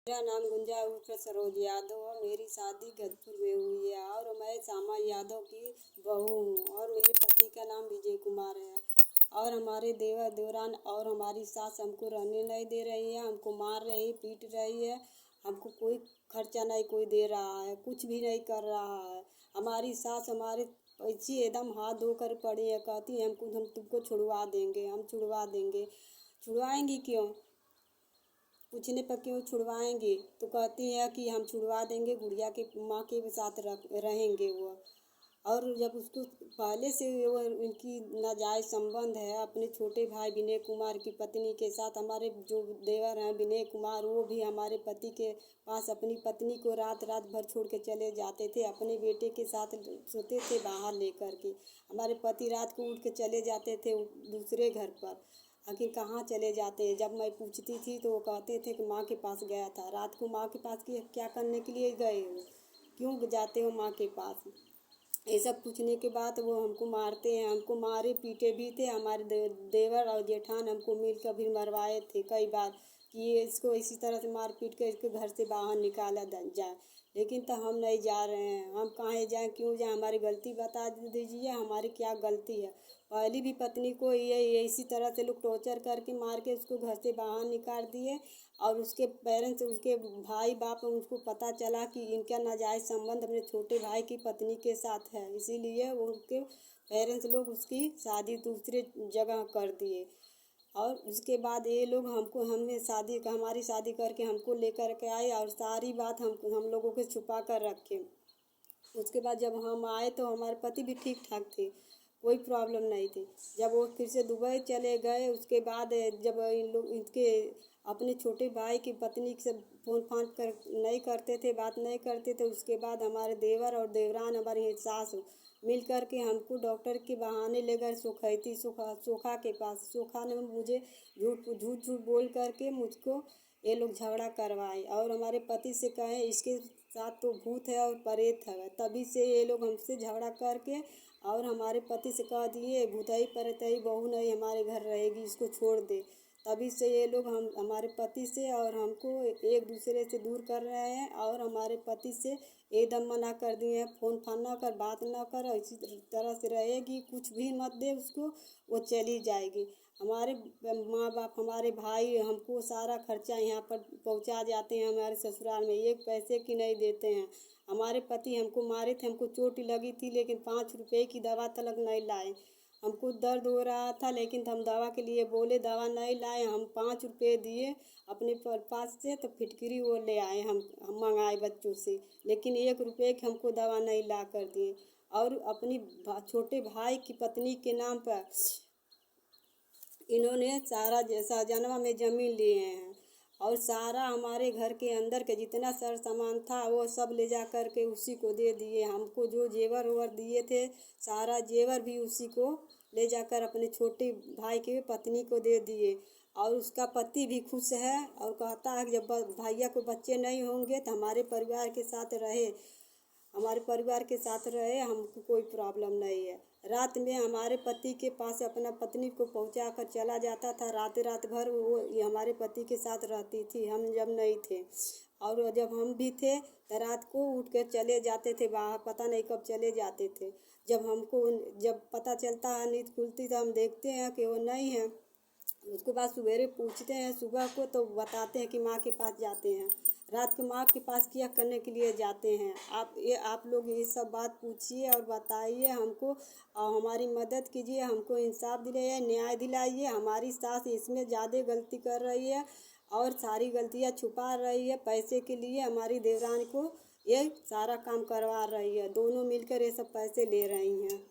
मेरा नाम गुंजा उर्फ सरोज यादव है। मेरी शादी गदपुर में हुई है और मैं श्यामा यादव की बहू हूँ और मेरे पति का नाम विजय कुमार है। और हमारे देवर देवरान और हमारी सास हमको रहने नहीं दे रही है, हमको मार रही, पीट रही है। हमको कोई खर्चा नहीं कोई दे रहा है, कुछ भी नहीं कर रहा है। हमारी सास हमारे ऐसी एकदम हाथ धोकर पड़ी है, कहती है हम तुमको छुड़वा देंगे, हम छुड़वा देंगे। छुड़वाएंगी क्यों? पूछने पर क्यों छुड़वाएंगे? तो कहती है कि हम छुड़वा देंगे, गुड़िया के माँ के साथ रहेंगे वो। और जब उसको पहले से वो इनकी नाजायज़ संबंध है अपने छोटे भाई विनय कुमार की पत्नी के साथ। हमारे जो देवर हैं विनय कुमार, वो भी हमारे पति के पास अपनी पत्नी को रात रात भर छोड़ के चले जाते थे, अपने बेटे के साथ सोते थे बाहर लेकर के। हमारे पति रात को उठ के चले जाते थे दूसरे घर पर। आखिर कहाँ चले जाते हैं? जब मैं पूछती थी तो वो कहते थे कि माँ के पास गया था। रात को माँ के पास क्या करने के लिए गए हो? क्यों जाते हो माँ के पास? ये सब पूछने के बाद वो हमको मारते हैं, हमको मारे पीटे भी थे। हमारे देवर और जेठान हमको मिलकर भी मरवाए थे कई बार कि ये इसको इसी तरह से मार पीट कर इसके घर से बाहर निकाला जाए। लेकिन तो हम नहीं जा रहे हैं। हम कहाँ जाएं, क्यों जाएं? हमारी गलती बता दीजिए, हमारी क्या गलती है? पहली भी पत्नी को ये इसी तरह से लोग टॉर्चर करके मार के उसको घर से बाहर निकाल दिए। और उसके पेरेंट्स, उसके भाई बाप, उसको पता चला कि इनका नाजायज़ संबंध अपने छोटे भाई की पत्नी के साथ है, इसीलिए उनके पेरेंट्स लोग उसकी शादी दूसरे जगह कर दिए। और उसके बाद ये लोग हमारी शादी करके हमको लेकर के आए और सारी बात हम लोगों के छुपा कर रखे। उसके बाद जब हम आए तो हमारे पति भी ठीक ठाक थे, कोई प्रॉब्लम नहीं थी। जब वो फिर से दुबई चले गए, उसके बाद जब इन लोग इनके अपने छोटे भाई की पत्नी से फ़ोन फान कर नहीं करते थे, बात नहीं करते थे। उसके बाद हमारे देवर और देवरान, हमारी सास मिल कर के हमको डॉक्टर के बहाने ले गए सोखा के पास। सोखा ने मुझे झूठ झूठ बोल करके मुझको ये लोग झगड़ा करवाए और हमारे पति से कहे इसके साथ तो भूत है और प्रेत है। तभी से ये लोग हमसे झगड़ा करके और हमारे पति से कह दिए भूतई प्रेतई बहू नहीं हमारे घर रहेगी, इसको छोड़ दे। तभी से ये लोग हमारे पति से और हमको एक दूसरे से दूर कर रहे हैं और हमारे पति से एकदम मना कर दिए हैं, फ़ोन फान ना कर, बात ना कर, इसी तरह से रहेगी, कुछ भी मत दे उसको, वो चली जाएगी। हमारे माँ बाप, हमारे भाई हमको सारा खर्चा यहाँ पर पहुँचा जाते हैं हमारे ससुराल में, एक पैसे की नहीं देते हैं। हमारे पति हमको मारे थे, हमको चोट लगी थी, लेकिन 5 रुपए की दवा तक नहीं लाए। हमको दर्द हो रहा था लेकिन हम दवा के लिए बोले, दवा नहीं लाए। हम 5 रुपए दिए अपने पास से तो फिटकरी वो ले आए, हम मंगाए बच्चों से, लेकिन 1 रुपए की हमको दवा नहीं ला कर दिए। और अपनी छोटे भाई की पत्नी के नाम पर इन्होंने सारा जैसा जनवा में ज़मीन लिए हैं और सारा हमारे घर के अंदर के जितना सर सामान था वो सब ले जा कर के उसी को दे दिए। हमको जो जेवर ओवर दिए थे सारा जेवर भी उसी को ले जाकर अपने छोटे भाई के पत्नी को दे दिए। और उसका पति भी खुश है और कहता है कि जब भैया को बच्चे नहीं होंगे तो हमारे परिवार के साथ रहे, हमको कोई प्रॉब्लम नहीं है। रात में हमारे पति के पास अपना पत्नी को पहुंचा कर चला जाता था, रात भर वो हमारे पति के साथ रहती थी, हम जब नहीं थे। और जब हम भी थे तो रात को उठ कर चले जाते थे बाहर, पता नहीं कब चले जाते थे। जब पता चलता है, नींद खुलती तो हम देखते हैं कि वो नहीं है। उसके बाद सवेरे पूछते हैं सुबह को तो बताते हैं कि माँ के पास जाते हैं। रात को माँ के पास क्या करने के लिए जाते हैं? आप लोग ये सब बात पूछिए और बताइए हमको और हमारी मदद कीजिए, हमको इंसाफ दिलाइए, न्याय दिलाइए। हमारी सास इसमें ज़्यादा गलती कर रही है और सारी गलतियाँ छुपा रही है पैसे के लिए। हमारी देवरानी को ये सारा काम करवा रही है, दोनों मिलकर ये सब पैसे ले रही हैं।